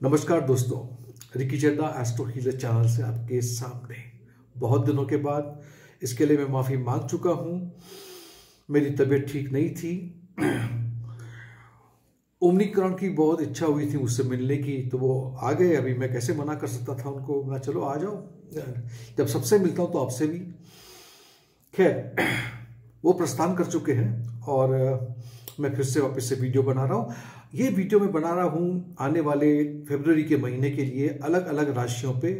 नमस्कार दोस्तों, Ricky Chadha astro healer channel से आपके सामने बहुत दिनों के बाद। इसके लिए मैं माफ़ी मांग चुका हूँ। मेरी तबीयत ठीक नहीं थी। ओमनीकरण की बहुत इच्छा हुई थी मुझसे मिलने की, तो वो आ गए। अभी मैं कैसे मना कर सकता था उनको। मैं चलो आ जाओ, जब सबसे मिलता हूँ तो आपसे भी। खैर, वो प्रस्थान कर चुके हैं और मैं फिर से वापस से वीडियो बना रहा हूँ। ये वीडियो मैं बना रहा हूँ आने वाले फरवरी के महीने के लिए। अलग अलग राशियों पे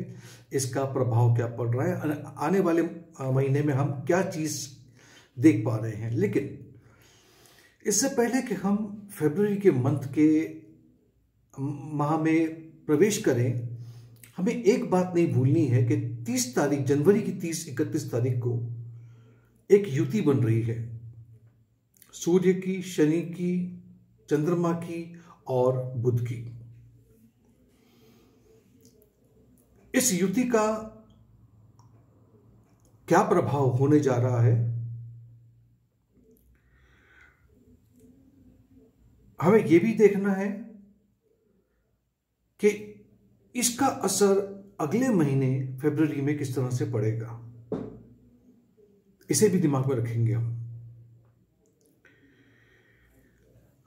इसका प्रभाव क्या पड़ रहा है, आने वाले महीने में हम क्या चीज़ देख पा रहे हैं। लेकिन इससे पहले कि हम फरवरी के मंथ के माह में प्रवेश करें, हमें एक बात नहीं भूलनी है कि 30 तारीख, जनवरी की 30-31 तारीख को एक युति बन रही है, सूर्य की, शनि की, चंद्रमा की और बुध की। इस युति का क्या प्रभाव होने जा रहा है, हमें यह भी देखना है कि इसका असर अगले महीने फरवरी में किस तरह से पड़ेगा। इसे भी दिमाग में रखेंगे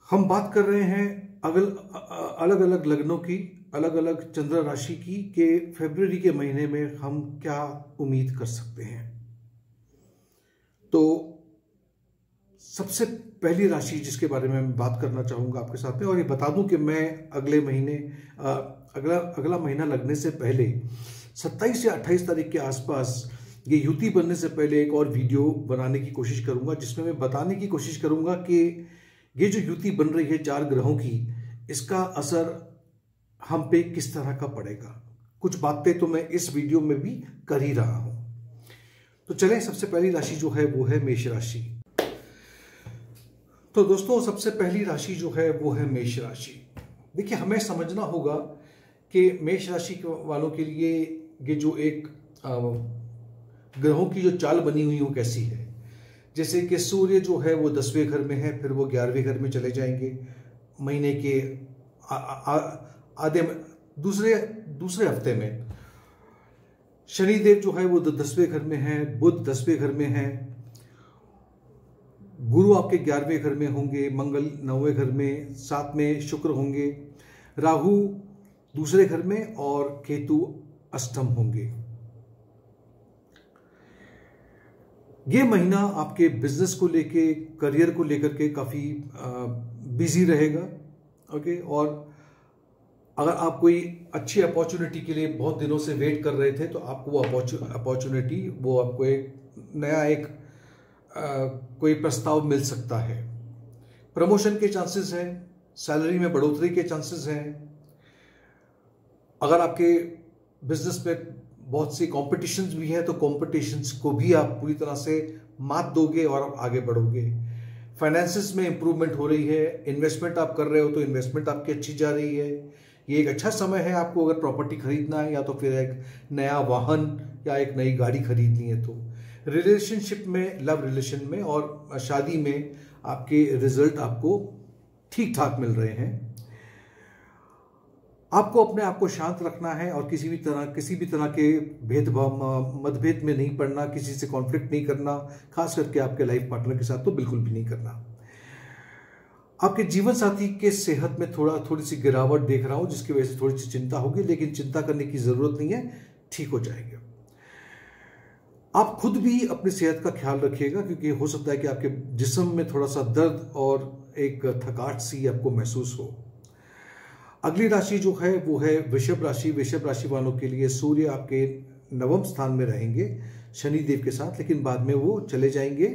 हम बात कर रहे हैं अलग अलग लग्नों की, अलग अलग चंद्र राशि की, कि फरवरी के महीने में हम क्या उम्मीद कर सकते हैं। तो सबसे पहली राशि जिसके बारे में मैं बात करना चाहूंगा आपके साथ में, और ये बता दूं कि मैं अगले महीने अगला महीना लगने से पहले 27 या 28 तारीख के आसपास ये युति बनने से पहले एक और वीडियो बनाने की कोशिश करूंगा, जिसमें मैं बताने की कोशिश करूंगा कि ये जो युति बन रही है 4 ग्रहों की, इसका असर हम पे किस तरह का पड़ेगा। कुछ बातें तो मैं इस वीडियो में भी कर ही रहा हूं। तो चलें, सबसे पहली राशि जो है वो है मेष राशि। तो दोस्तों, सबसे पहली राशि जो है वो है मेष राशि। देखिए, हमें समझना होगा कि मेष राशि वालों के लिए ये जो एक ग्रहों की जो चाल बनी हुई वो कैसी है। जैसे कि सूर्य जो है वो 10वें घर में है, फिर वो 11वें घर में चले जाएंगे महीने के आधे दूसरे हफ्ते में। शनिदेव जो है वो 10वें घर में है, बुध 10वें घर में है, गुरु आपके 11वें घर में होंगे, मंगल 9वें घर में, 7 में शुक्र होंगे, राहु दूसरे घर में और केतु अष्टम होंगे। ये महीना आपके बिजनेस को लेके, करियर को लेकर के काफी बिजी रहेगा। ओके, और अगर आप कोई अच्छी अपॉर्चुनिटी के लिए बहुत दिनों से वेट कर रहे थे, तो आपको वो अपॉर्चुनिटी, वो आपको एक नया कोई प्रस्ताव मिल सकता है। प्रमोशन के चांसेस हैं, सैलरी में बढ़ोतरी के चांसेस हैं। अगर आपके बिजनेस में बहुत सी कॉम्पिटिशन्स भी हैं, तो कॉम्पिटिशन्स को भी आप पूरी तरह से मात दोगे और आप आगे बढ़ोगे। फाइनेंसेस में इंप्रूवमेंट हो रही है। इन्वेस्टमेंट आप कर रहे हो तो इन्वेस्टमेंट आपकी अच्छी जा रही है। ये एक अच्छा समय है आपको अगर प्रॉपर्टी खरीदना है, या तो फिर एक नया वाहन या एक नई गाड़ी खरीदनी है। तो रिलेशनशिप में, लव रिलेशन में और शादी में आपके रिजल्ट आपको ठीक ठाक मिल रहे हैं। आपको अपने आप को शांत रखना है और किसी भी तरह के भेदभाव, मतभेद में नहीं पड़ना, किसी से कॉन्फ्लिक्ट नहीं करना, खास करके आपके लाइफ पार्टनर के साथ तो बिल्कुल भी नहीं करना। आपके जीवन साथी के सेहत में थोड़ी सी गिरावट देख रहा हूं, जिसकी वजह से थोड़ी सी चिंता होगी, लेकिन चिंता करने की जरूरत नहीं है, ठीक हो जाएगा। आप खुद भी अपनी सेहत का ख्याल रखिएगा, क्योंकि हो सकता है कि आपके जिस्म में थोड़ा सा दर्द और एक थकावट सी आपको महसूस हो। अगली राशि जो है वो है वृषभ राशि। वृषभ राशि वालों के लिए सूर्य आपके 9वें स्थान में रहेंगे शनि देव के साथ, लेकिन बाद में वो चले जाएंगे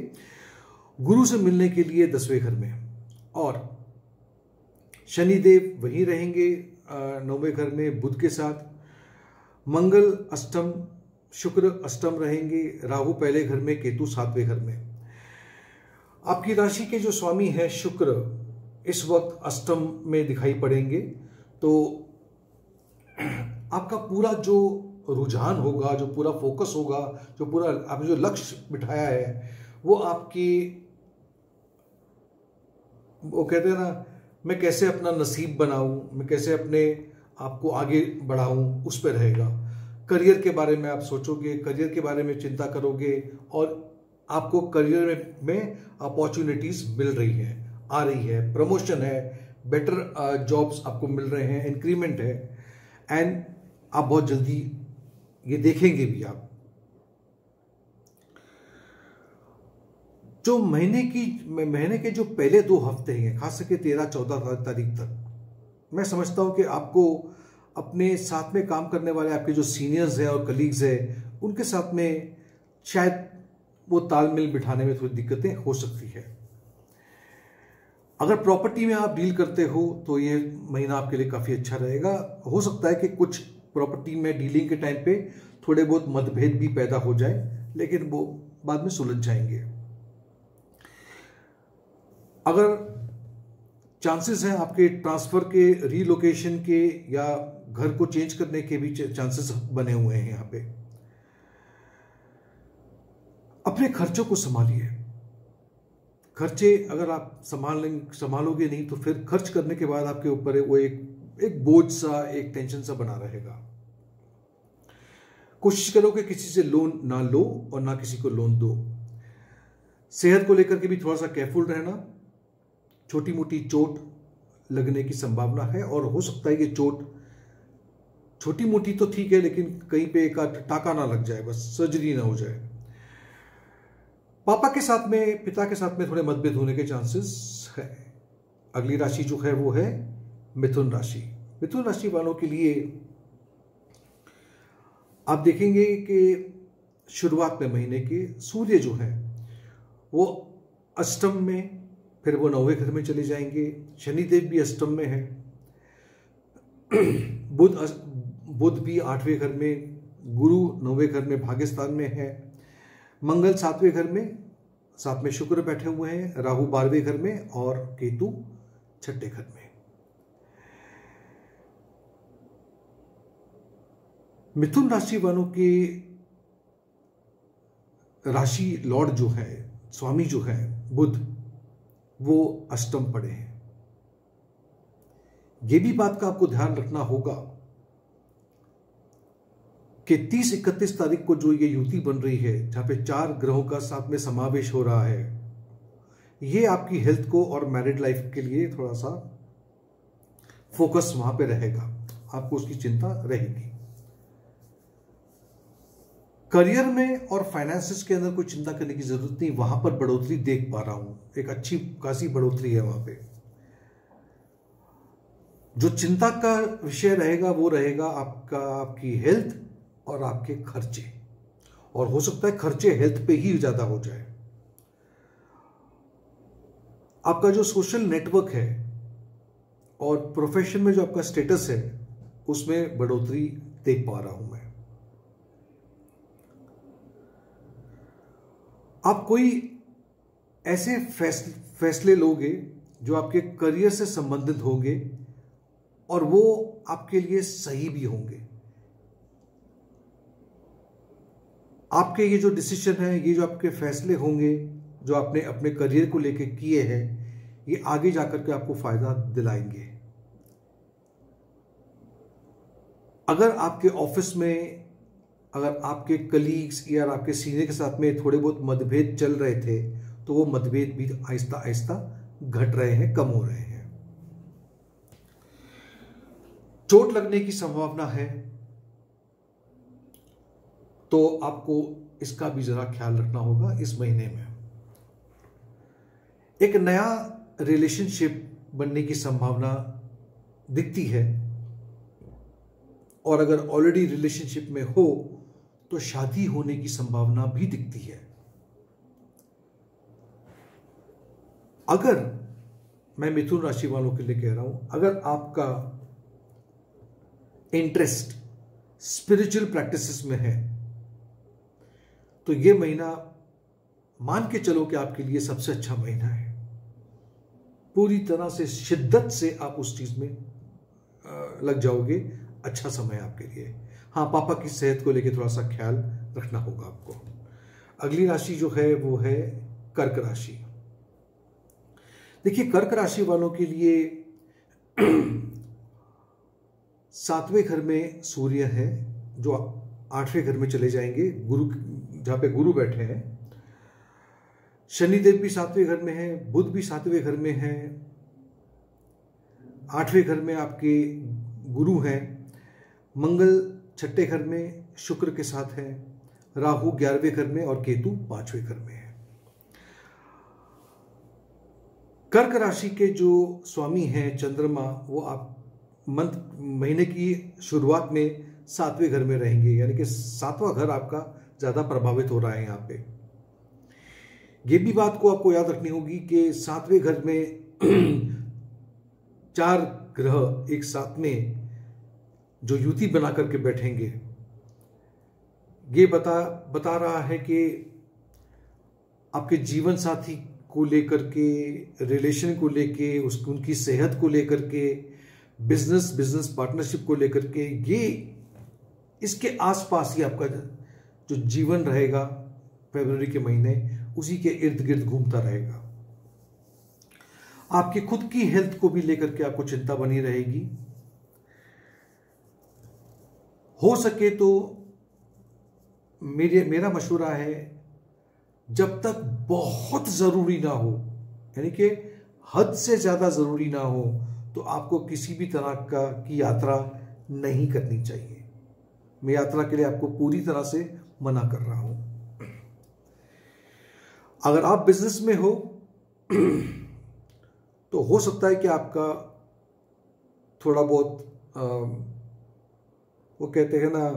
गुरु से मिलने के लिए 10वें घर में, और शनि देव वहीं रहेंगे 9वें घर में बुध के साथ। मंगल अष्टम, शुक्र अष्टम रहेंगे, राहु पहले घर में, केतु 7वें घर में। आपकी राशि के जो स्वामी है शुक्र, इस वक्त अष्टम में दिखाई पड़ेंगे। तो आपका पूरा जो रुझान होगा, जो पूरा फोकस होगा, जो पूरा आपने जो लक्ष्य बिठाया है, वो आपकी, वो कहते हैं ना, मैं कैसे अपना नसीब बनाऊं, मैं कैसे अपने आपको आगे बढ़ाऊं, उस पर रहेगा। करियर के बारे में आप सोचोगे, करियर के बारे में चिंता करोगे और आपको करियर में अपॉर्चुनिटीज मिल रही हैं, आ रही है, प्रमोशन है, बेटर जॉब्स आपको मिल रहे हैं, इंक्रीमेंट है, एंड आप बहुत जल्दी ये देखेंगे भी। आप जो महीने के जो पहले 2 हफ्ते हैं, खास करके 13-14 तारीख तक, मैं समझता हूं कि आपको अपने साथ में काम करने वाले आपके जो सीनियर्स हैं और कलीग्स हैं, उनके साथ में शायद वो तालमेल बिठाने में थोड़ी दिक्कतें हो सकती है। अगर प्रॉपर्टी में आप डील करते हो तो ये महीना आपके लिए काफ़ी अच्छा रहेगा। हो सकता है कि कुछ प्रॉपर्टी में डीलिंग के टाइम पे थोड़े बहुत मतभेद भी पैदा हो जाए, लेकिन वो बाद में सुलझ जाएंगे। अगर चांसेस हैं आपके ट्रांसफर के, रीलोकेशन के या घर को चेंज करने के भी चांसेस बने हुए हैं यहां पे। अपने खर्चों को संभालिए। खर्चे अगर आप संभालोगे नहीं तो फिर खर्च करने के बाद आपके ऊपर वो एक बोझ सा, एक टेंशन सा बना रहेगा। कोशिश करो कि किसी से लोन ना लो और ना किसी को लोन दो। सेहत को लेकर के भी थोड़ा सा केयरफुल रहना। छोटी मोटी चोट लगने की संभावना है और हो सकता है कि चोट छोटी मोटी तो ठीक है, लेकिन कहीं पे एक टाका ना लग जाए, बस सर्जरी ना हो जाए। पापा के साथ में, पिता के साथ में थोड़े मतभेद होने के चांसेस है। अगली राशि जो है वो है मिथुन राशि। मिथुन राशि वालों के लिए आप देखेंगे कि शुरुआत में महीने के सूर्य जो है वो अष्टम में, फिर वो 9वें घर में चले जाएंगे। शनिदेव भी अष्टम में है, बुध भी 8वें घर में, गुरु 9वें घर में भाग्यस्थान में है, मंगल 7वें घर में, साथ में शुक्र बैठे हुए हैं, राहु 12वें घर में और केतु 6ठे घर में। मिथुन राशि वालों के राशि लॉर्ड जो है, स्वामी जो है बुध, वो अष्टम पड़े हैं। यह भी बात का आपको ध्यान रखना होगा कि 30-31 तारीख को जो ये युति बन रही है, जहां पे 4 ग्रहों का साथ में समावेश हो रहा है, ये आपकी हेल्थ को और मैरिड लाइफ के लिए थोड़ा सा फोकस वहां पे रहेगा, आपको उसकी चिंता रहेगी। करियर में और फाइनेंसेस के अंदर कोई चिंता करने की जरूरत नहीं, वहां पर बढ़ोतरी देख पा रहा हूं, एक अच्छी खासी बढ़ोतरी है वहां पे। जो चिंता का विषय रहेगा वो रहेगा आपकी हेल्थ और आपके खर्चे, और हो सकता है खर्चे हेल्थ पे ही ज्यादा हो जाए। आपका जो सोशल नेटवर्क है और प्रोफेशन में जो आपका स्टेटस है, उसमें बढ़ोतरी देख पा रहा हूं मैं। आप कोई ऐसे फैसले लोगे जो आपके करियर से संबंधित होंगे और वो आपके लिए सही भी होंगे। आपके ये जो डिसीजन है, ये जो आपके फैसले होंगे, जो आपने अपने करियर को लेके किए हैं, ये आगे जाकर के आपको फायदा दिलाएंगे। अगर आपके ऑफिस में, अगर आपके कलीग्स या आपके सीनियर के साथ में थोड़े बहुत मतभेद चल रहे थे, तो वो मतभेद भी आहिस्ता आहिस्ता घट रहे हैं, कम हो रहे हैं। चोट लगने की संभावना है, तो आपको इसका भी जरा ख्याल रखना होगा इस महीने में। एक नया रिलेशनशिप बनने की संभावना दिखती है, और अगर ऑलरेडी रिलेशनशिप में हो तो शादी होने की संभावना भी दिखती है। अगर मैं मिथुन राशि वालों के लिए कह रहा हूं, अगर आपका इंटरेस्ट स्पिरिचुअल प्रैक्टिसेस में है, तो यह महीना मान के चलो कि आपके लिए सबसे अच्छा महीना है। पूरी तरह से शिद्दत से आप उस चीज में लग जाओगे, अच्छा समय आपके लिए। हाँ, पापा की सेहत को लेकर थोड़ा सा ख्याल रखना होगा आपको। अगली राशि जो है वो है कर्क राशि। देखिए, कर्क राशि वालों के लिए सातवें घर में सूर्य है जो आठवें घर में चले जाएंगे, गुरु जहाँ पे गुरु बैठे हैं। शनिदेव भी सातवें घर में है, बुध भी सातवें घर में है, आठवें घर में आपके गुरु हैं, मंगल छठे घर में शुक्र के साथ है, राहु 11वें घर में और केतु 5वें घर में है। कर्क राशि के जो स्वामी हैं चंद्रमा, वो आप महीने की शुरुआत में 7वें घर में रहेंगे, यानी कि 7वां घर आपका ज्यादा प्रभावित हो रहा है। यहाँ पे ये भी बात को आपको याद रखनी होगी कि 7वें घर में 4 ग्रह एक साथ में जो युति बना करके बैठेंगे, ये बता रहा है कि आपके जीवन साथी को लेकर के, रिलेशन को लेके, उनकी सेहत को लेकर के, बिजनेस पार्टनरशिप को लेकर के, ये इसके आसपास ही आपका जो जीवन रहेगा फरवरी के महीने, उसी के इर्द गिर्द घूमता रहेगा। आपकी खुद की हेल्थ को भी लेकर के आपको चिंता बनी रहेगी। हो सके तो मेरा मशवरा है, जब तक बहुत जरूरी ना हो, यानी कि हद से ज्यादा जरूरी ना हो, तो आपको किसी भी तरह की यात्रा नहीं करनी चाहिए। मैं यात्रा के लिए आपको पूरी तरह से मना कर रहा हूं। अगर आप बिजनेस में हो तो हो सकता है कि आपका थोड़ा बहुत वो कहते हैं ना,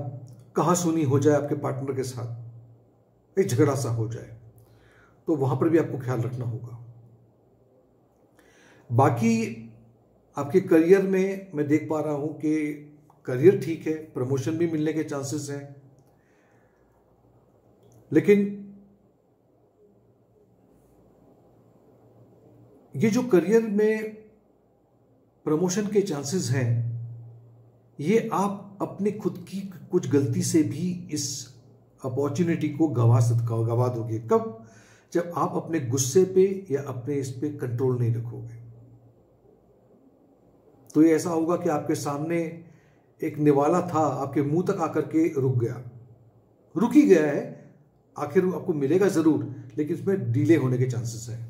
कहासुनी हो जाए आपके पार्टनर के साथ, एक झगड़ा सा हो जाए, तो वहां पर भी आपको ख्याल रखना होगा। बाकी आपके करियर में मैं देख पा रहा हूं कि करियर ठीक है, प्रमोशन भी मिलने के चांसेस हैं, लेकिन ये जो करियर में प्रमोशन के चांसेस हैं, ये आप अपनी खुद की कुछ गलती से भी इस अपॉर्चुनिटी को गवा दोगे। कब? जब आप अपने गुस्से पे या अपने इस पे कंट्रोल नहीं रखोगे। तो ये ऐसा होगा कि आपके सामने एक निवाला था, आपके मुंह तक आकर के रुक ही गया है, आखिर आपको मिलेगा जरूर, लेकिन इसमें डिले होने के चांसेस हैं।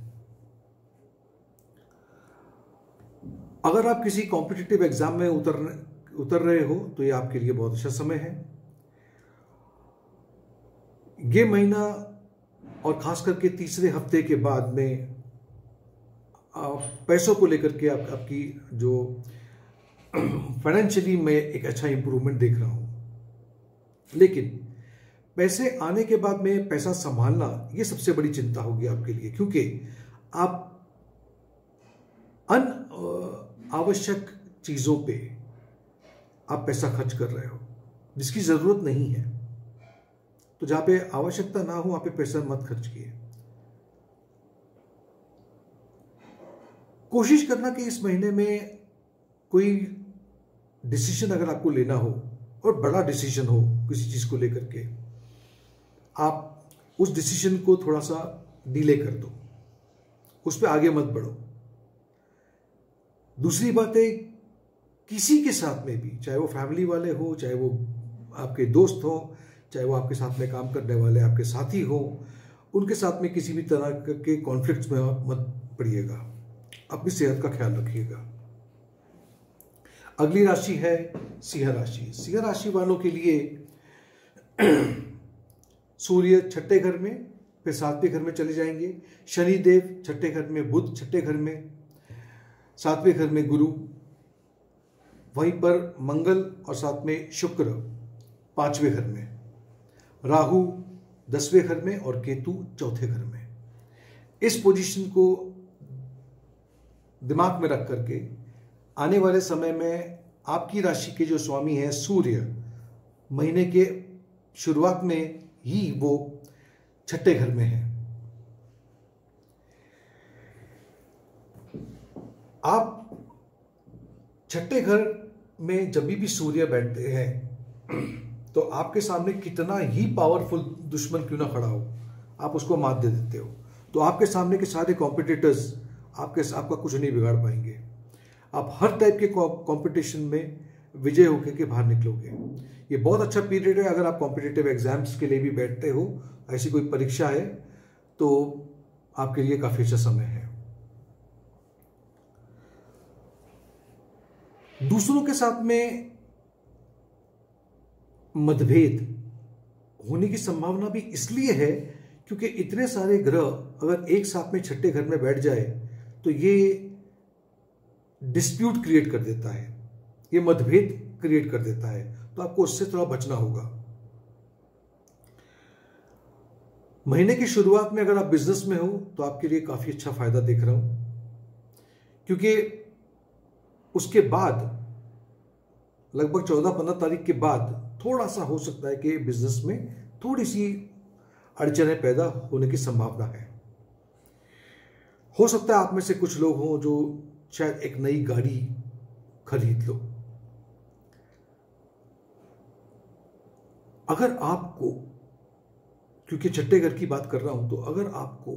अगर आप किसी कॉम्पिटिटिव एग्जाम में उतर रहे हो तो ये आपके लिए बहुत अच्छा समय है। ये महीना और खास करके तीसरे हफ्ते के बाद में पैसों को लेकर के आपकी जो फाइनेंशियली मैं एक अच्छा इंप्रूवमेंट देख रहा हूं, लेकिन पैसे आने के बाद में पैसा संभालना ये सबसे बड़ी चिंता होगी आपके लिए, क्योंकि आप अनावश्यक चीजों पे आप पैसा खर्च कर रहे हो जिसकी जरूरत नहीं है। तो जहां पे आवश्यकता ना हो वहां पे पैसा मत खर्च किए। कोशिश करना कि इस महीने में कोई डिसीजन अगर आपको लेना हो, और बड़ा डिसीजन हो किसी चीज को लेकर के, आप उस डिसीजन को थोड़ा सा डिले कर दो, उस पर आगे मत बढ़ो। दूसरी बात है, किसी के साथ में भी, चाहे वो फैमिली वाले हो, चाहे वो आपके दोस्त हो, चाहे वो आपके साथ में काम करने वाले आपके साथी हो, उनके साथ में किसी भी तरह के कॉन्फ्लिक्ट्स में आप मत पड़िएगा। अपनी सेहत का ख्याल रखिएगा। अगली राशि है सिंह राशि। सिंह राशि वालों के लिए सूर्य छठे घर में, फिर 7वें घर में चले जाएंगे। शनिदेव छठे घर में, बुध छठे घर में, 7वें घर में गुरु, वहीं पर मंगल और साथ में शुक्र 5वें घर में, राहु 10वें घर में और केतु 4थे घर में। इस पोजीशन को दिमाग में रख करके आने वाले समय में आपकी राशि के जो स्वामी हैं सूर्य, महीने के शुरुआत में ही वो छठे घर में है। आप छठे घर में जब भी सूर्य बैठते हैं तो आपके सामने कितना ही पावरफुल दुश्मन क्यों ना खड़ा हो, आप उसको मात दे देते हो। तो आपके सामने के सारे कॉम्पिटिटर्स आपका कुछ नहीं बिगाड़ पाएंगे। आप हर टाइप के कंपटीशन में विजय होकर के बाहर निकलोगे। ये बहुत अच्छा पीरियड है। अगर आप कॉम्पिटिटिव एग्जाम्स के लिए भी बैठते हो, ऐसी कोई परीक्षा है, तो आपके लिए काफी अच्छा समय है। दूसरों के साथ में मतभेद होने की संभावना भी इसलिए है क्योंकि इतने सारे ग्रह अगर एक साथ में छठे घर में बैठ जाए तो ये डिस्प्यूट क्रिएट कर देता है, ये मतभेद क्रिएट कर देता है। तो आपको उससे थोड़ा बचना होगा। महीने की शुरुआत में अगर आप बिजनेस में हो तो आपके लिए काफी अच्छा फायदा देख रहा हूं, क्योंकि उसके बाद लगभग 14-15 तारीख के बाद थोड़ा सा हो सकता है कि बिजनेस में थोड़ी सी अड़चनें पैदा होने की संभावना है। हो सकता है आप में से कुछ लोग हों जो शायद एक नई गाड़ी खरीद लो। अगर आपको, क्योंकि छठे घर की बात कर रहा हूं, तो अगर आपको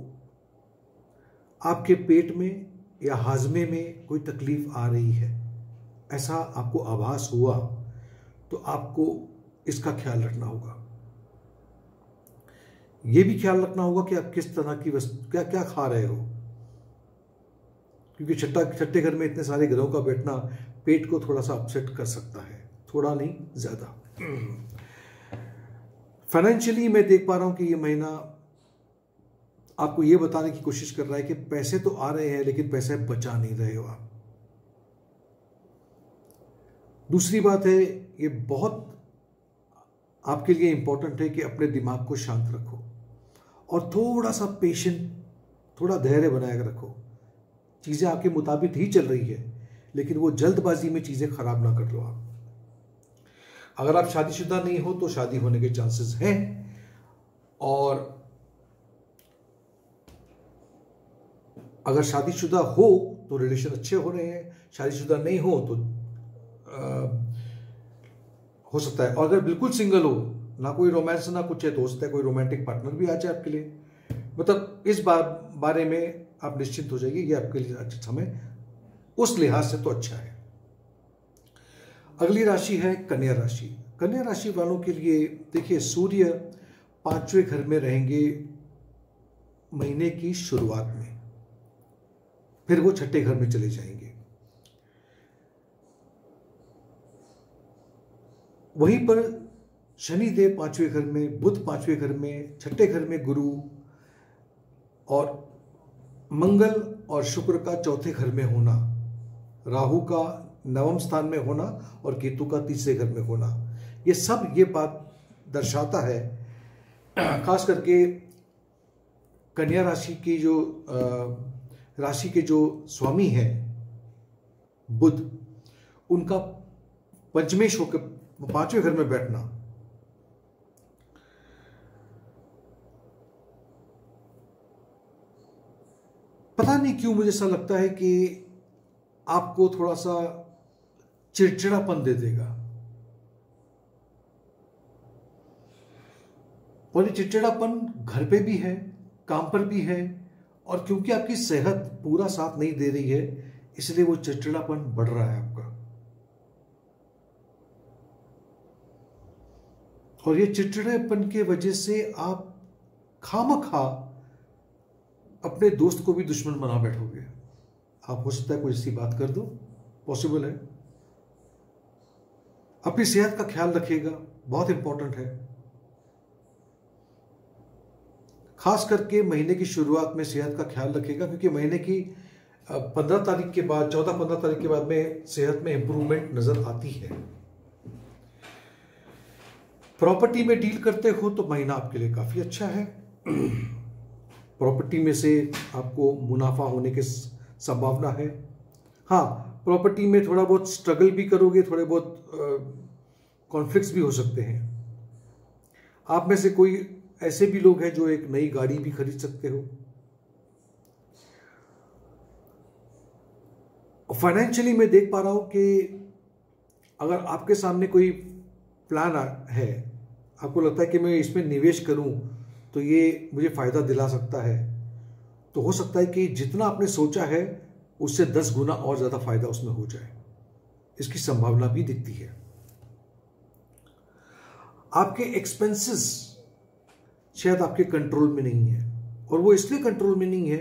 आपके पेट में या हाजमे में कोई तकलीफ आ रही है, ऐसा आपको आभास हुआ, तो आपको इसका ख्याल रखना होगा। यह भी ख्याल रखना होगा कि आप किस तरह की वस्तु, क्या क्या खा रहे हो, क्योंकि छठे घर में इतने सारे ग्रहों का बैठना पेट को थोड़ा सा अपसेट कर सकता है, थोड़ा नहीं ज्यादा। फाइनेंशियली मैं देख पा रहा हूं कि ये महीना आपको ये बताने की कोशिश कर रहा है कि पैसे तो आ रहे हैं लेकिन पैसे बचा नहीं रहे हो आप। दूसरी बात है, ये बहुत आपके लिए इंपॉर्टेंट है कि अपने दिमाग को शांत रखो और थोड़ा सा पेशेंट, थोड़ा धैर्य बनाए रखो। चीजें आपके मुताबिक ही चल रही है, लेकिन वो जल्दबाजी में चीजें खराब ना कर लो आप। अगर आप शादीशुदा नहीं हो तो शादी होने के चांसेस हैं, और अगर शादीशुदा हो तो रिलेशन अच्छे हो रहे हैं, शादीशुदा नहीं हो तो हो सकता है। और अगर बिल्कुल सिंगल हो, ना कोई रोमांस ना कुछ है, तो हो सकता है कोई रोमांटिक पार्टनर भी आ जाए आपके लिए। मतलब इस बारे में आप निश्चिंत हो जाइए, ये आपके लिए अच्छा समय उस लिहाज से तो अच्छा है। अगली राशि है कन्या राशि। कन्या राशि वालों के लिए देखिए, सूर्य 5वें घर में रहेंगे महीने की शुरुआत में, फिर वो छठे घर में चले जाएंगे। वहीं पर शनिदेव 5वें घर में, बुध 5वें घर में, छठे घर में गुरु, और मंगल और शुक्र का चौथे घर में होना, राहु का 9वें स्थान में होना और केतु का 3रे घर में होना, ये सब ये बात दर्शाता है, खास करके कन्या राशि की जो राशि के जो स्वामी हैं बुध, उनका पंचमेश होकर 5वें घर में बैठना, पता नहीं क्यों मुझे ऐसा लगता है कि आपको थोड़ा सा चिड़चिड़ापन दे देगा। और ये चिड़चिड़ापन घर पे भी है, काम पर भी है, और क्योंकि आपकी सेहत पूरा साथ नहीं दे रही है, इसलिए वो चिड़चिड़ापन बढ़ रहा है आपका। और ये चिड़चिड़ेपन के वजह से आप खामखा अपने दोस्त को भी दुश्मन बना बैठोगे। आप हो सकता है कोई ऐसी बात कर दो, पॉसिबल है। अपनी सेहत का ख्याल रखिएगा, बहुत इंपॉर्टेंट है। खास करके महीने की शुरुआत में सेहत का ख्याल रखिएगा, क्योंकि महीने की 15 तारीख के बाद, 14-15 तारीख के बाद में सेहत में इंप्रूवमेंट नजर आती है। प्रॉपर्टी में डील करते हो तो महीना आपके लिए काफी अच्छा है। प्रॉपर्टी में से आपको मुनाफा होने की संभावना है। हाँ, प्रॉपर्टी में थोड़ा बहुत स्ट्रगल भी करोगे, थोड़े बहुत कॉन्फ्लिक्ट्स भी हो सकते हैं। आप में से कोई ऐसे भी लोग हैं जो एक नई गाड़ी भी खरीद सकते हो। फाइनेंशियली मैं देख पा रहा हूं कि अगर आपके सामने कोई प्लान है, आपको लगता है कि मैं इसमें निवेश करूं तो ये मुझे फायदा दिला सकता है, तो हो सकता है कि जितना आपने सोचा है उससे 10 गुना और ज्यादा फायदा उसमें हो जाए। इसकी संभावना भी दिखती है। आपके एक्सपेंसेस शायद आपके कंट्रोल में नहीं है, और वो इसलिए कंट्रोल में नहीं है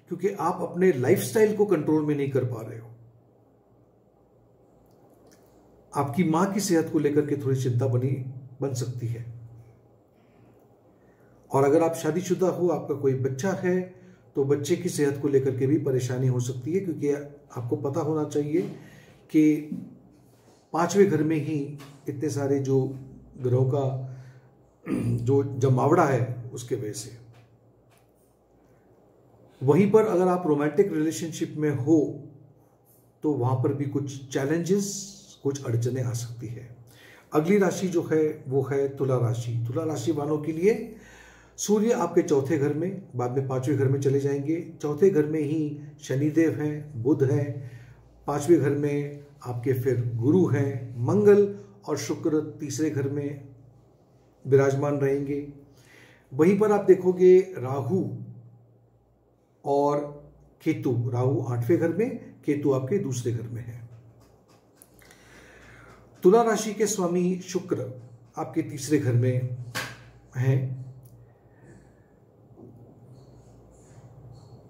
क्योंकि आप अपने लाइफस्टाइल को कंट्रोल में नहीं कर पा रहे हो। आपकी मां की सेहत को लेकर के थोड़ी चिंता बन सकती है। और अगर आप शादीशुदा हो, आपका कोई बच्चा है, तो बच्चे की सेहत को लेकर के भी परेशानी हो सकती है, क्योंकि आपको पता होना चाहिए कि 5वें घर में ही इतने सारे जो ग्रहों का जो जमावड़ा है उसके वजह से। वहीं पर अगर आप रोमांटिक रिलेशनशिप में हो तो वहां पर भी कुछ चैलेंजेस, कुछ अड़चने आ सकती है। अगली राशि जो है वो है तुला राशि। तुला राशि वालों के लिए सूर्य आपके चौथे घर में, बाद में 5वें घर में चले जाएंगे। चौथे घर में ही शनिदेव हैं, बुध हैं। 5वें घर में आपके फिर गुरु हैं, मंगल और शुक्र तीसरे घर में विराजमान रहेंगे। वहीं पर आप देखोगे राहु और केतु। राहु 8वें घर में, केतु आपके दूसरे घर में है। तुला राशि के स्वामी शुक्र आपके तीसरे घर में हैं।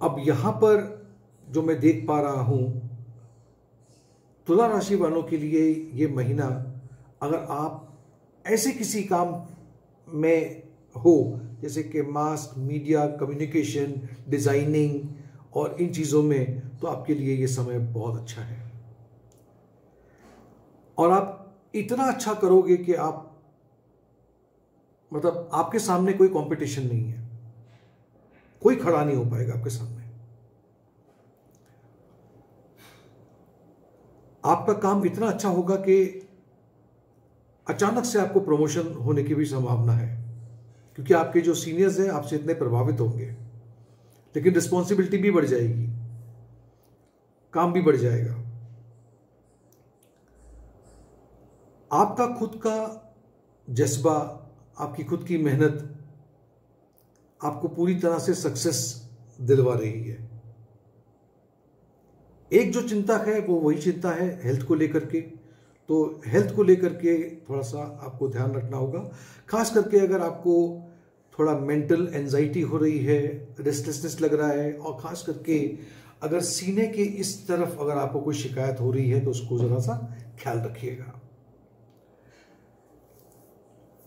अब यहां पर जो मैं देख पा रहा हूं, तुला राशि वालों के लिए ये महीना, अगर आप ऐसे किसी काम में हो जैसे कि मास मीडिया, कम्युनिकेशन, डिजाइनिंग और इन चीजों में, तो आपके लिए ये समय बहुत अच्छा है। और आप इतना अच्छा करोगे कि आप मतलब आपके सामने कोई कंपटीशन नहीं है, कोई खड़ा नहीं हो पाएगा आपके सामने। आपका काम इतना अच्छा होगा कि अचानक से आपको प्रमोशन होने की भी संभावना है, क्योंकि आपके जो सीनियर्स हैं आपसे इतने प्रभावित होंगे। लेकिन रिस्पॉन्सिबिलिटी भी बढ़ जाएगी, काम भी बढ़ जाएगा। आपका खुद का जज्बा, आपकी खुद की मेहनत आपको पूरी तरह से सक्सेस दिलवा रही है। एक जो चिंता है वो वही चिंता है हेल्थ को लेकर के। तो हेल्थ को लेकर के थोड़ा सा आपको ध्यान रखना होगा, खास करके अगर आपको थोड़ा मेंटल एंजाइटी हो रही है, रेस्टलेसनेस लग रहा है, और खास करके अगर सीने के इस तरफ अगर आपको कोई शिकायत हो रही है तो उसको जरा सा ख्याल रखिएगा।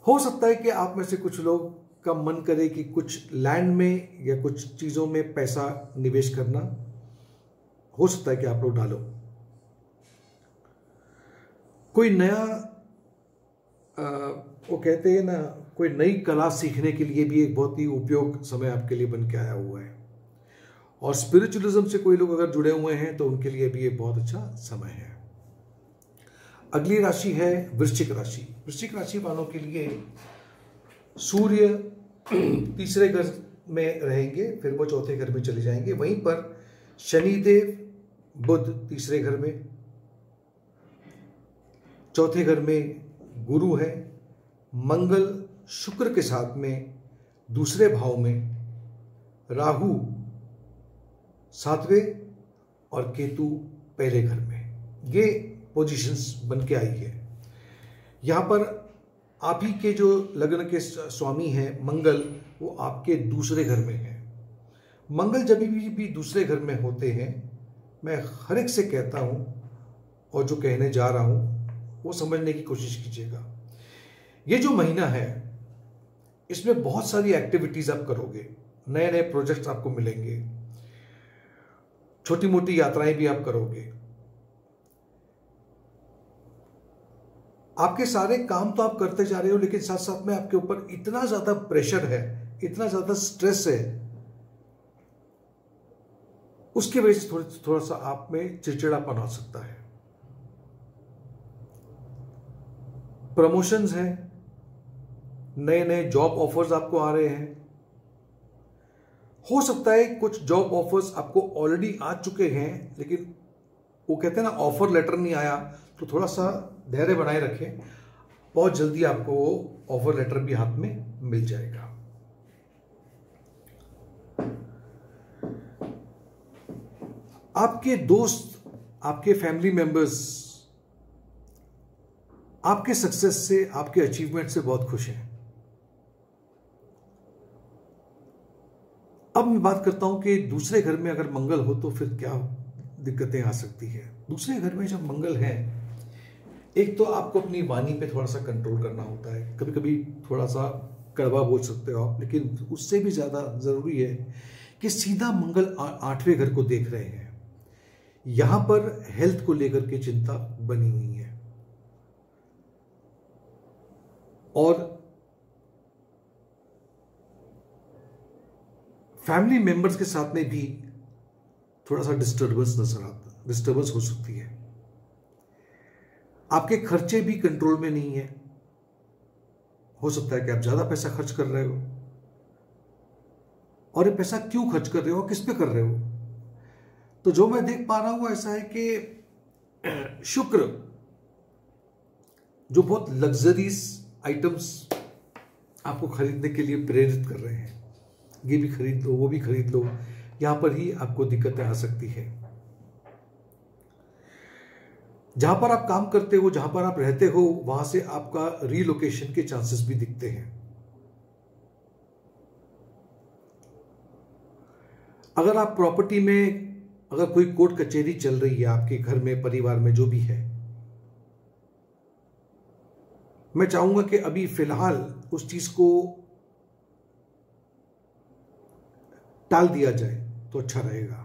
हो सकता है कि आप में से कुछ लोग का मन करे कि कुछ लैंड में या कुछ चीजों में पैसा निवेश करना, हो सकता है कि आप लोग डालो। कोई नया वो कहते हैं ना, कोई नई कला सीखने के लिए भी एक बहुत ही उपयोग समय आपके लिए बन के आया हुआ है। और स्पिरिचुअलिज्म से कोई लोग अगर जुड़े हुए हैं तो उनके लिए भी ये बहुत अच्छा समय है। अगली राशि है वृश्चिक राशि। वृश्चिक राशि वालों के लिए सूर्य तीसरे घर में रहेंगे, फिर वो चौथे घर में चले जाएंगे। वहीं पर शनिदेव, बुध तीसरे घर में, चौथे घर में गुरु है, मंगल शुक्र के साथ में दूसरे भाव में, राहु 7वें और केतु पहले घर में। ये पोजीशंस बन के आई है। यहां पर आप ही के जो लग्न के स्वामी हैं मंगल, वो आपके दूसरे घर में है। मंगल जब भी दूसरे घर में होते हैं, मैं हर एक से कहता हूं और जो कहने जा रहा हूं वो समझने की कोशिश कीजिएगा। ये जो महीना है इसमें बहुत सारी एक्टिविटीज आप करोगे, नए नए प्रोजेक्ट्स आपको मिलेंगे, छोटी मोटी यात्राएं भी आप करोगे। आपके सारे काम तो आप करते जा रहे हो, लेकिन साथ साथ में आपके ऊपर इतना ज्यादा प्रेशर है, इतना ज्यादा स्ट्रेस है, उसकी वजह से थोड़ा सा आप में चिड़चिड़ापन आ सकता है। प्रमोशंस हैं, नए नए जॉब ऑफर्स आपको आ रहे हैं। हो सकता है कुछ जॉब ऑफर्स आपको ऑलरेडी आ चुके हैं, लेकिन वो कहते हैं ना ऑफर लेटर नहीं आया, तो थोड़ा सा धैर्य बनाए रखें, बहुत जल्दी आपको वो ऑफर लेटर भी हाथ में मिल जाएगा। आपके दोस्त, आपके फैमिली मेंबर्स आपके सक्सेस से, आपके अचीवमेंट से बहुत खुश हैं। अब मैं बात करता हूं कि दूसरे घर में अगर मंगल हो तो फिर क्या दिक्कतें आ सकती है। दूसरे घर में जब मंगल है, एक तो आपको अपनी वाणी पे थोड़ा सा कंट्रोल करना होता है। कभी कभी थोड़ा सा कड़वा बोल सकते हो आप, लेकिन उससे भी ज्यादा जरूरी है कि सीधा मंगल 8वें घर को देख रहे हैं। यहां पर हेल्थ को लेकर के चिंता बनी हुई है और फैमिली मेंबर्स के साथ में भी थोड़ा सा डिस्टर्बेंस हो सकती है। आपके खर्चे भी कंट्रोल में नहीं है। हो सकता है कि आप ज्यादा पैसा खर्च कर रहे हो, और ये पैसा क्यों खर्च कर रहे हो, किस पे कर रहे हो। तो जो मैं देख पा रहा हूं ऐसा है कि शुक्र जो बहुत लग्जरीज आइटम्स आपको खरीदने के लिए प्रेरित कर रहे हैं, ये भी खरीद लो, वो भी खरीद लो, यहां पर ही आपको दिक्कतें आ सकती है। जहां पर आप काम करते हो, जहां पर आप रहते हो, वहां से आपका रीलोकेशन के चांसेस भी दिखते हैं। अगर आप प्रॉपर्टी में, अगर कोई कोर्ट कचहरी चल रही है आपके घर में, परिवार में, जो भी है, मैं चाहूंगा कि अभी फिलहाल उस चीज को टाल दिया जाए तो अच्छा रहेगा।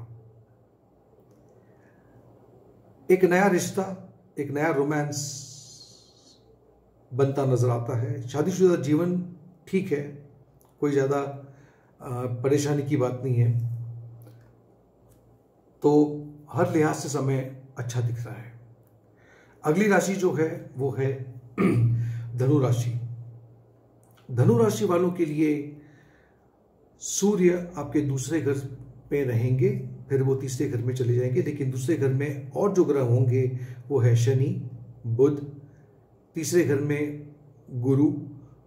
एक नया रिश्ता, एक नया रोमांस बनता नजर आता है। शादीशुदा जीवन ठीक है, कोई ज्यादा परेशानी की बात नहीं है, तो हर लिहाज से समय अच्छा दिख रहा है। अगली राशि जो है वो है धनु राशि। धनु राशि वालों के लिए सूर्य आपके दूसरे घर पे रहेंगे, फिर वो तीसरे घर में चले जाएंगे, लेकिन दूसरे घर में और जो ग्रह होंगे वो है शनि, बुध, तीसरे घर में गुरु।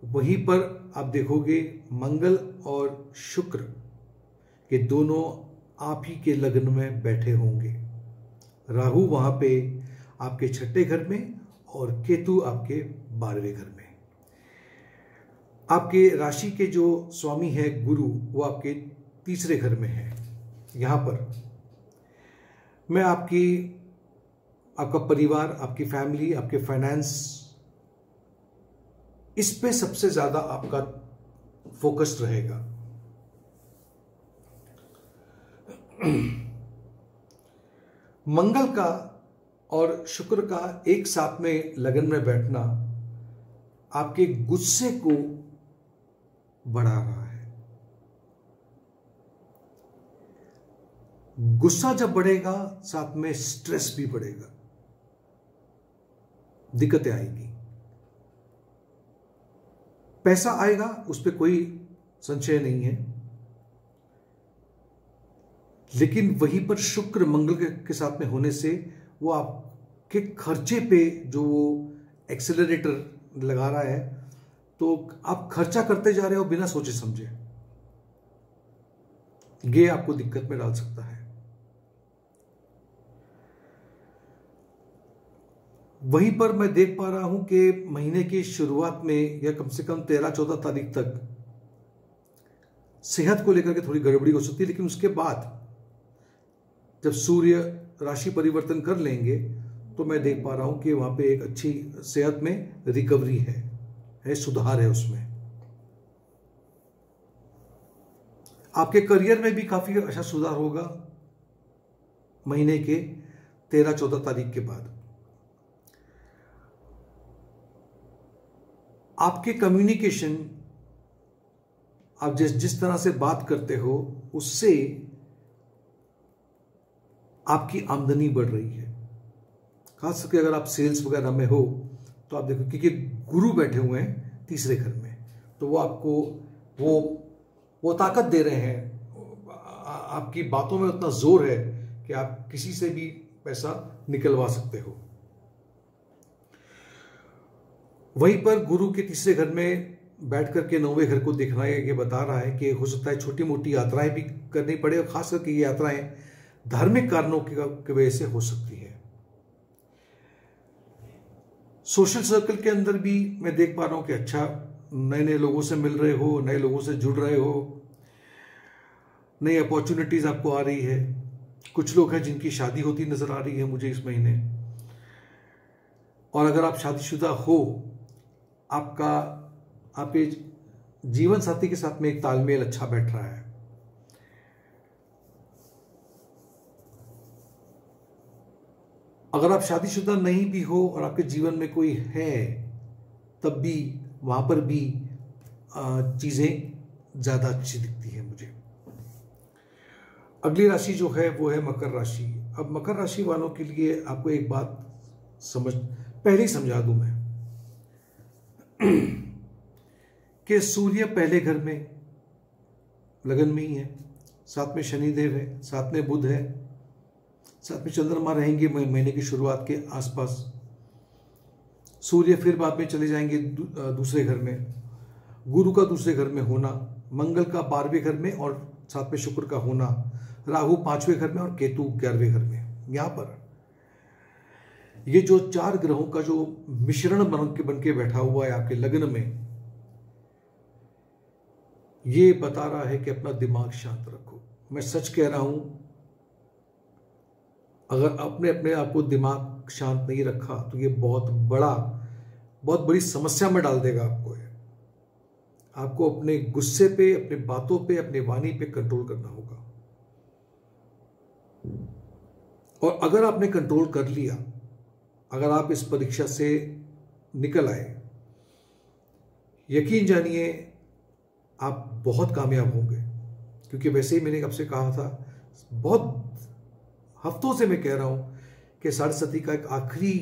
वहीं पर आप देखोगे मंगल और शुक्र के दोनों आप ही के लग्न में बैठे होंगे। राहु वहां पे आपके 6ठे घर में और केतु आपके 12वें घर में। आपके राशि के जो स्वामी है गुरु, वो आपके तीसरे घर में है। यहां पर मैं आपका परिवार, आपकी फैमिली, आपके फाइनेंस, इस पे सबसे ज्यादा आपका फोकस रहेगा। मंगल का और शुक्र का एक साथ में लगन में बैठना आपके गुस्से को बढ़ा रहा है। गुस्सा जब बढ़ेगा, साथ में स्ट्रेस भी बढ़ेगा, दिक्कतें आएगी। पैसा आएगा, उस पर कोई संशय नहीं है, लेकिन वहीं पर शुक्र मंगल के साथ में होने से वो आपके खर्चे पे जो वो एक्सेलरेटर लगा रहा है, तो आप खर्चा करते जा रहे हो बिना सोचे समझे। ये आपको दिक्कत में डाल सकता है। वहीं पर मैं देख पा रहा हूं कि महीने की शुरुआत में या कम से कम 13-14 तारीख तक सेहत को लेकर के थोड़ी गड़बड़ी हो सकती है, लेकिन उसके बाद जब सूर्य राशि परिवर्तन कर लेंगे तो मैं देख पा रहा हूं कि वहां पे एक अच्छी सेहत में रिकवरी है, सुधार है उसमें। आपके करियर में भी काफी अच्छा सुधार होगा महीने के 13-14 तारीख के बाद। आपके कम्युनिकेशन, आप जिस तरह से बात करते हो, उससे आपकी आमदनी बढ़ रही है। खास करके अगर आप सेल्स वगैरह में हो तो आप देखो, क्योंकि गुरु बैठे हुए हैं तीसरे घर में, तो वो आपको वो ताकत दे रहे हैं। आपकी बातों में उतना जोर है कि आप किसी से भी पैसा निकलवा सकते हो। वहीं पर गुरु के तीसरे घर में बैठ करके 9वें घर को देखना है, ये बता रहा है कि हो सकता है छोटी मोटी यात्राएं भी करनी पड़े, और खास करके ये यात्राएं धार्मिक कारणों की वजह से हो सकती है। सोशल सर्कल के अंदर भी मैं देख पा रहा हूं कि अच्छा, नए नए लोगों से मिल रहे हो, नए लोगों से जुड़ रहे हो, नई अपॉर्चुनिटीज आपको आ रही है। कुछ लोग हैं जिनकी शादी होती नजर आ रही है मुझे इस महीने। और अगर आप शादीशुदा हो, आपका आपके जीवन साथी के साथ में एक तालमेल अच्छा बैठ रहा है। अगर आप शादीशुदा नहीं भी हो और आपके जीवन में कोई है, तब भी वहां पर भी चीजें ज्यादा अच्छी दिखती है मुझे। अगली राशि जो है वो है मकर राशि। अब मकर राशि वालों के लिए आपको एक बात पहले ही समझा दूं मैं कि सूर्य पहले घर में लगन में ही है, साथ में शनिदेव है, साथ में बुध है, साथ में चंद्रमा रहेंगे महीने की शुरुआत के आसपास। सूर्य फिर बाद में चले जाएंगे दूसरे घर में। गुरु का दूसरे घर में होना, मंगल का 12वें घर में और साथ में शुक्र का होना, राहु 5वें घर में और केतु 11वें घर में। यहां पर ये जो 4 ग्रहों का जो मिश्रण बन के बैठा हुआ है आपके लग्न में, ये बता रहा है कि अपना दिमाग शांत रखो। मैं सच कह रहा हूं, अगर आपने अपने आप को दिमाग शांत नहीं रखा तो ये बहुत बड़ी समस्या में डाल देगा आपको। आपको अपने गुस्से पे, अपने बातों पे, अपने वाणी पे कंट्रोल करना होगा। और अगर आपने कंट्रोल कर लिया, अगर आप इस परीक्षा से निकल आए, यकीन जानिए आप बहुत कामयाब होंगे। क्योंकि वैसे ही मैंने आपसे कहा था, बहुत हफ्तों से मैं कह रहा हूं कि सरस्वती का एक आखिरी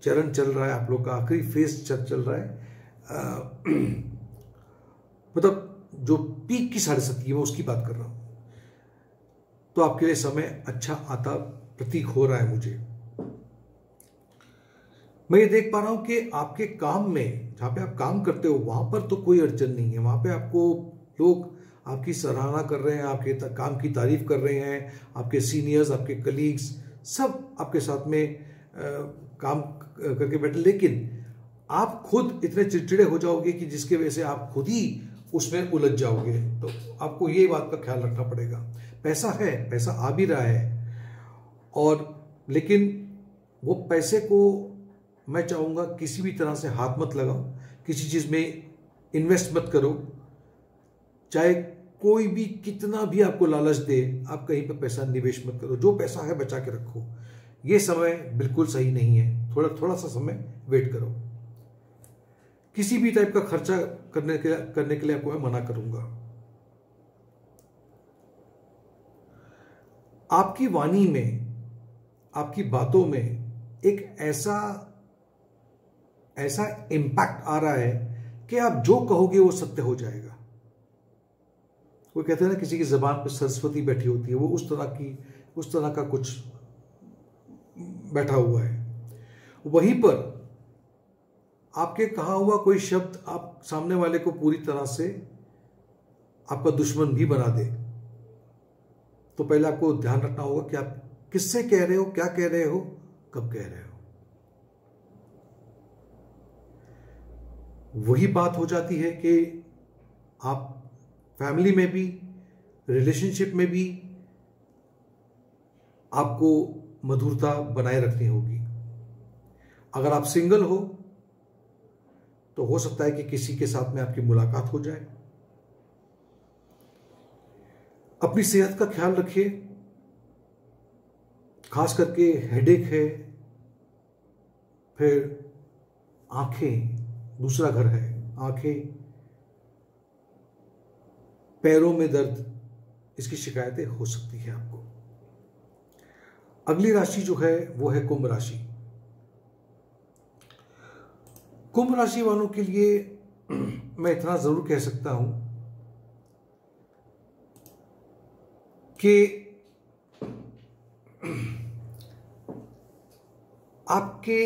चरण चल रहा है, आप लोग का आखिरी फेज चल रहा है। मतलब जो पीक की सरस्वती है मैं उसकी बात कर रहा हूं। तो आपके लिए समय अच्छा आता प्रतीक हो रहा है मुझे। मैं ये देख पा रहा हूं कि आपके काम में, जहां पे आप काम करते हो, वहां पर तो कोई अड़चन नहीं है। वहां पे आपको लोग आपकी सराहना कर रहे हैं, आपके काम की तारीफ कर रहे हैं। आपके सीनियर्स, आपके कलीग्स सब आपके साथ में काम करके बैठे। लेकिन आप खुद इतने चिड़चिड़े हो जाओगे कि जिसकी वजह से आप खुद ही उसमें उलझ जाओगे। तो आपको ये बात का ख्याल रखना पड़ेगा। पैसा है, पैसा आ भी रहा है, और लेकिन वो पैसे को मैं चाहूंगा किसी भी तरह से हाथ मत लगाओ, किसी चीज में इन्वेस्ट मत करो। चाहे कोई भी कितना भी आपको लालच दे, आप कहीं पर पैसा निवेश मत करो। जो पैसा है बचा के रखो। ये समय बिल्कुल सही नहीं है। थोड़ा सा समय वेट करो। किसी भी टाइप का खर्चा करने के लिए आपको मैं मना करूंगा। आपकी वाणी में, आपकी बातों में एक ऐसा इंपैक्ट आ रहा है कि आप जो कहोगे वो सत्य हो जाएगा। वो कहते हैं ना, किसी की जबान पे सरस्वती बैठी होती है, वो उस तरह का कुछ बैठा हुआ है। वहीं पर आपके कहा हुआ कोई शब्द आप सामने वाले को पूरी तरह से आपका दुश्मन भी बना दे, तो पहले आपको ध्यान रखना होगा कि आप किससे कह रहे हो, क्या कह रहे हो, कब कह रहे हो। वही बात हो जाती है कि आप फैमिली में भी, रिलेशनशिप में भी आपको मधुरता बनाए रखनी होगी। अगर आप सिंगल हो तो हो सकता है कि किसी के साथ में आपकी मुलाकात हो जाए। अपनी सेहत का ख्याल रखिए, खास करके हेडेक है, फिर आंखें, दूसरा घर है, आंखें, पैरों में दर्द, इसकी शिकायतें हो सकती है आपको। अगली राशि जो है वो है कुंभ राशि। कुंभ राशि वालों के लिए मैं इतना जरूर कह सकता हूं कि आपके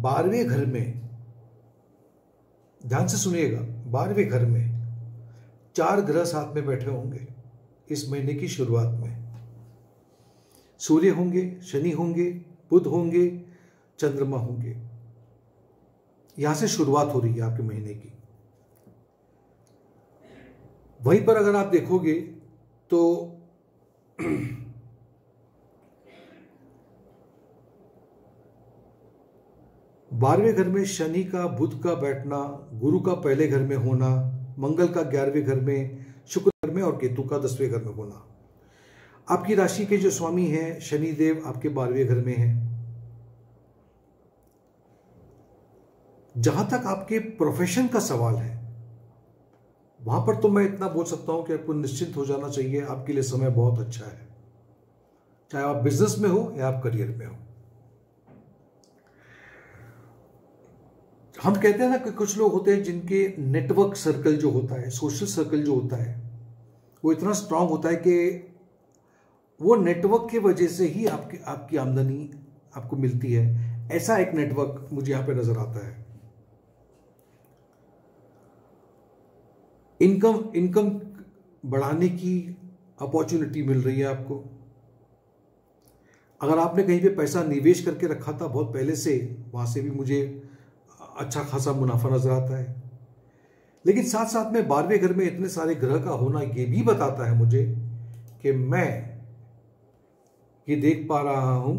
12वें घर में, ध्यान से सुनिएगा, 12वें घर में 4 ग्रह साथ में बैठे होंगे इस महीने की शुरुआत में। सूर्य होंगे, शनि होंगे, बुध होंगे, चंद्रमा होंगे। यहां से शुरुआत हो रही है आपके महीने की। वहीं पर अगर आप देखोगे तो 12वें घर में शनि का, बुध का बैठना, गुरु का पहले घर में होना, मंगल का 11वें घर में, शुक्र घर में और केतु का 10वें घर में होना। आपकी राशि के जो स्वामी हैं शनि देव आपके 12वें घर में हैं। जहां तक आपके प्रोफेशन का सवाल है वहां पर तो मैं इतना बोल सकता हूं कि आपको निश्चिंत हो जाना चाहिए, आपके लिए समय बहुत अच्छा है, चाहे आप बिजनेस में हो या आप करियर में हो। हम कहते हैं ना कि कुछ लोग होते हैं जिनके नेटवर्क सर्कल जो होता है, सोशल सर्कल जो होता है, वो इतना स्ट्रांग होता है कि वो नेटवर्क की वजह से ही आपकी आमदनी आपको मिलती है। ऐसा एक नेटवर्क मुझे यहां पे नजर आता है। इनकम बढ़ाने की अपॉर्चुनिटी मिल रही है आपको। अगर आपने कहीं पे पैसा निवेश करके रखा था बहुत पहले से, वहां से भी मुझे अच्छा खासा मुनाफा नजर आता है। लेकिन साथ साथ में 12वें घर में इतने सारे ग्रह का होना ये भी बताता है मुझे कि मैं ये देख पा रहा हूं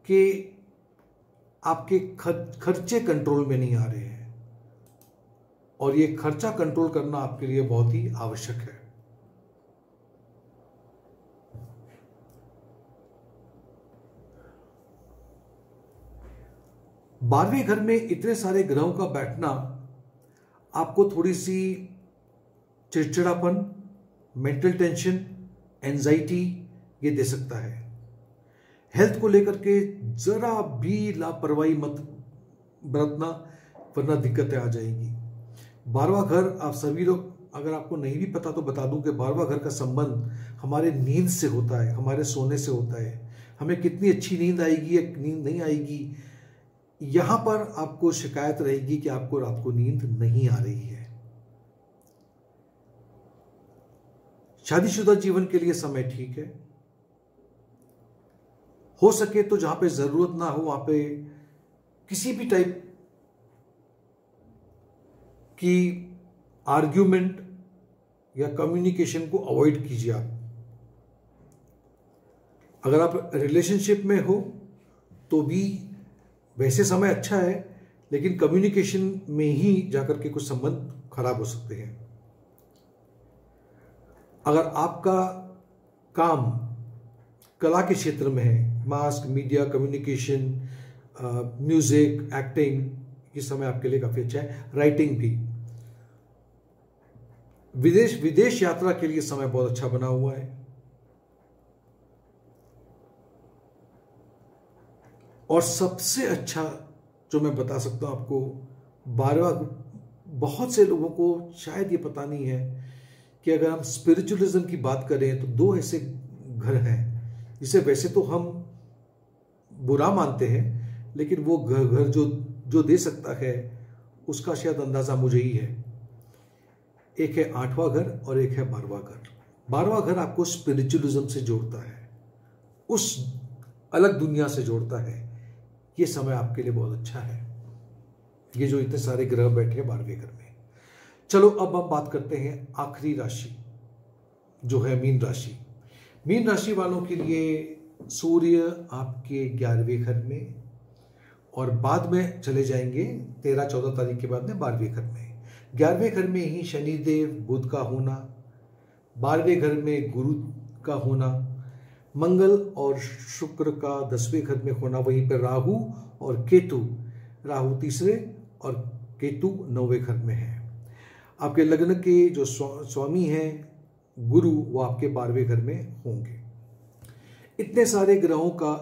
कि आपके खर्चे कंट्रोल में नहीं आ रहे हैं, और ये खर्चा कंट्रोल करना आपके लिए बहुत ही आवश्यक है। बारहवें घर में इतने सारे ग्रहों का बैठना आपको थोड़ी सी चिड़चिड़ापन, मेंटल टेंशन, एंजाइटी ये दे सकता है। हेल्थ को लेकर के जरा भी लापरवाही मत बरतना, वरना दिक्कतें आ जाएंगी। 12वां घर, आप सभी लोग, अगर आपको नहीं भी पता तो बता दूं कि 12वां घर का संबंध हमारे नींद से होता है, हमारे सोने से होता है। हमें कितनी अच्छी नींद आएगी या नींद नहीं आएगी, यहां पर आपको शिकायत रहेगी कि आपको रात को नींद नहीं आ रही है। शादीशुदा जीवन के लिए समय ठीक है। हो सके तो जहां पे जरूरत ना हो वहां पे किसी भी टाइप की आर्ग्यूमेंट या कम्युनिकेशन को अवॉइड कीजिए आप। अगर आप रिलेशनशिप में हो तो भी वैसे समय अच्छा है, लेकिन कम्युनिकेशन में ही जाकर के कुछ संबंध खराब हो सकते हैं। अगर आपका काम कला के क्षेत्र में है, mass media, communication, music, acting, ये समय आपके लिए काफी अच्छा है। राइटिंग भी। विदेश यात्रा के लिए समय बहुत अच्छा बना हुआ है। और सबसे अच्छा जो मैं बता सकता हूं आपको, 12वां, बहुत से लोगों को शायद ये पता नहीं है कि अगर हम स्पिरिचुअलिज्म की बात करें तो 2 ऐसे घर हैं जिसे वैसे तो हम बुरा मानते हैं, लेकिन वो घर जो दे सकता है उसका शायद अंदाजा मुझे ही है। एक है 8वां घर और एक है 12वां घर। 12वां घर आपको स्पिरिचुअलिज्म से जोड़ता है, उस अलग दुनिया से जोड़ता है। ये समय आपके लिए बहुत अच्छा है, ये जो इतने सारे ग्रह बैठे हैं 12वें घर में। चलो अब हम बात करते हैं आखिरी राशि जो है मीन राशि। मीन राशि वालों के लिए सूर्य आपके 11वें घर में, और बाद में चले जाएंगे 13-14 तारीख के बाद में 12वें घर में। 11वें घर में ही शनिदेव बुध का होना, 12वें घर में गुरु का होना, मंगल और शुक्र का 10वें घर में होना, वहीं पर राहु और केतु, राहु तीसरे और केतु 9वें घर में है। आपके लग्न के जो स्वामी हैं गुरु, वो आपके 12वें घर में होंगे। इतने सारे ग्रहों का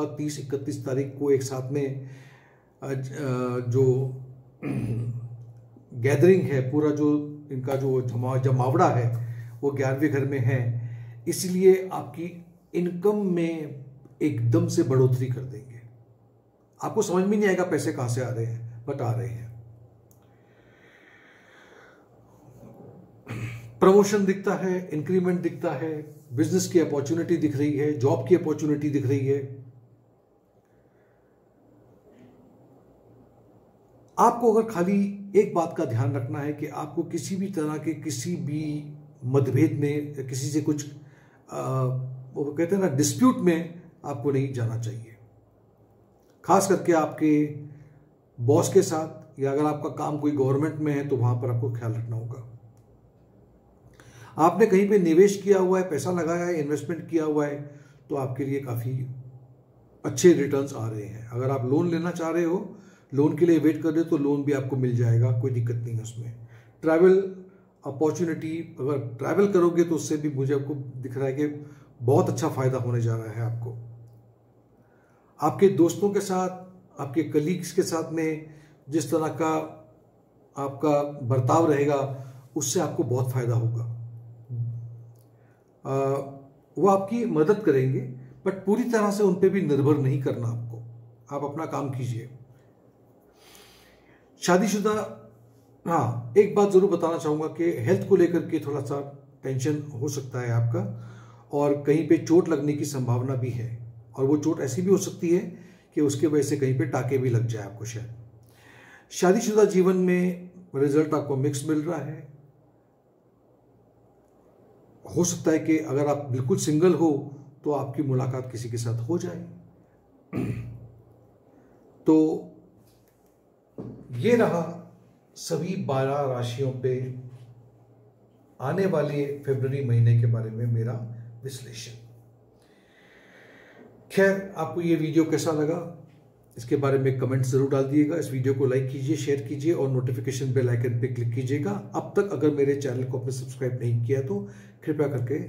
30-31 तारीख को एक साथ में जो गैदरिंग है, पूरा जो इनका जो जमावड़ा है वो 11वें घर में है, इसलिए आपकी इनकम में एकदम से बढ़ोतरी कर देंगे। आपको समझ में नहीं आएगा पैसे कहां से आ रहे हैं, बट आ रहे हैं। प्रमोशन दिखता है, इंक्रीमेंट दिखता है, बिजनेस की अपॉर्चुनिटी दिख रही है, जॉब की अपॉर्चुनिटी दिख रही है। आपको अगर खाली एक बात का ध्यान रखना है कि आपको किसी भी तरह के किसी भी मतभेद में, किसी से कुछ वो कहते हैं ना डिस्प्यूट में आपको नहीं जाना चाहिए, खास करके आपके बॉस के साथ, या अगर आपका काम कोई गवर्नमेंट में है तो वहां पर आपको ख्याल रखना होगा। आपने कहीं पे निवेश किया हुआ है, पैसा लगाया है, इन्वेस्टमेंट किया हुआ है, तो आपके लिए काफी अच्छे रिटर्न्स आ रहे हैं। अगर आप लोन लेना चाह रहे हो, लोन के लिए वेट कर रहे हो, तो लोन भी आपको मिल जाएगा, कोई दिक्कत नहीं है उसमें। ट्रैवल अपॉर्चुनिटी, अगर ट्रैवल करोगे तो उससे भी मुझे आपको दिख रहा है कि बहुत अच्छा फायदा होने जा रहा है आपको। आपके दोस्तों के साथ, आपके कलीग्स के साथ में जिस तरह का आपका बर्ताव रहेगा, उससे आपको बहुत फायदा होगा। वो आपकी मदद करेंगे, बट पूरी तरह से उन पे भी निर्भर नहीं करना आपको। आप अपना काम कीजिए। शादीशुदा, हाँ, एक बात जरूर बताना चाहूंगा कि हेल्थ को लेकर के थोड़ा सा टेंशन हो सकता है आपका, और कहीं पे चोट लगने की संभावना भी है, और वो चोट ऐसी भी हो सकती है कि उसके वजह से कहीं पे टाके भी लग जाए आपको शायद। शादीशुदा जीवन में रिजल्ट आपको मिक्स मिल रहा है। हो सकता है कि अगर आप बिल्कुल सिंगल हो तो आपकी मुलाकात किसी के साथ हो जाए। तो ये रहा सभी 12 राशियों पे आने वाले फरवरी महीने के बारे में मेरा विश्लेषण। खैर, आपको ये वीडियो कैसा लगा, इसके बारे में कमेंट जरूर डाल दिएगा। इस वीडियो को लाइक कीजिए, शेयर कीजिए और नोटिफिकेशन बेल आइकन पे क्लिक कीजिएगा। अब तक अगर मेरे चैनल को आपने सब्सक्राइब नहीं किया तो कृपया करके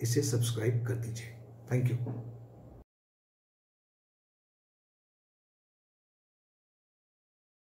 इसे सब्सक्राइब कर दीजिए। Thank you.